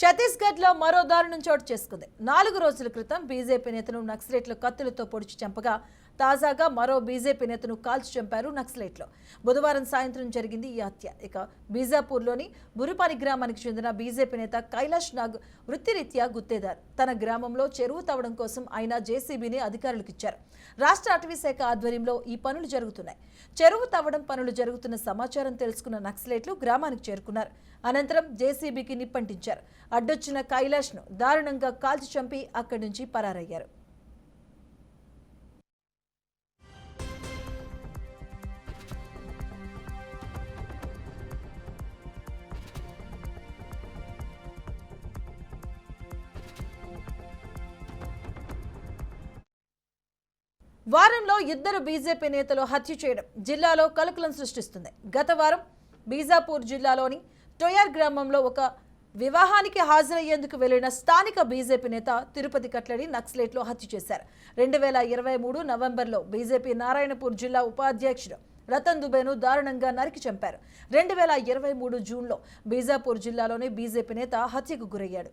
ఛత్తీస్గఢ్లో మరో దారుణం చోటు చేసుకుంది. 4 రోజుల క్రితం బీజేపీ నేతను నక్సలైట్లు కత్తులతో పొడిచి చంపగా తాజాగా మరో బీజేపీ నేతను కాల్చి చంపారు నక్సలైట్లు. బుధవారం సాయంత్రం జరిగింది ఈ హత్య. ఇక బీజాపూర్లోని బురుపాని గ్రామానికి చెందిన బీజేపీ నేత కైలాష్ నాగ్ వృత్తిరీత్యా గుత్తేదారు. తన గ్రామంలో చెరువు తవ్వడం కోసం ఆయన జేసీబీని అధికారులకు ఇచ్చారు. రాష్ట్ర అటవీ శాఖ ఆధ్వర్యంలో ఈ పనులు జరుగుతున్నాయి. చెరువు తవ్వడం పనులు జరుగుతున్న సమాచారం తెలుసుకున్న నక్సలైట్లు గ్రామానికి చేరుకున్నారు. అనంతరం జేసీబీకి నిప్పంటించారు. అడ్డొచ్చిన కైలాష్ను దారుణంగా కాల్చి చంపి అక్కడి నుంచి పరారయ్యారు. వారంలో 2 బీజేపీ నేతలు హత్య చేయడం జిల్లాలో కలకలం సృష్టిస్తుంది. గత వారం బీజాపూర్ జిల్లాలోని టొయార్ గ్రామంలో ఒక వివాహానికి హాజరయ్యేందుకు వెళ్లిన స్థానిక బీజేపీ నేత తిరుపతి కట్లడి నక్సలైట్లు హత్య చేశారు. 2023 నవంబర్లో బీజేపీ నారాయణపూర్ జిల్లా ఉపాధ్యక్షుడు రతన్ దుబేను దారుణంగా నరికి చంపారు. 2023 జూన్లో బీజాపూర్ జిల్లాలోని బీజేపీ నేత హత్యకు గురయ్యాడు.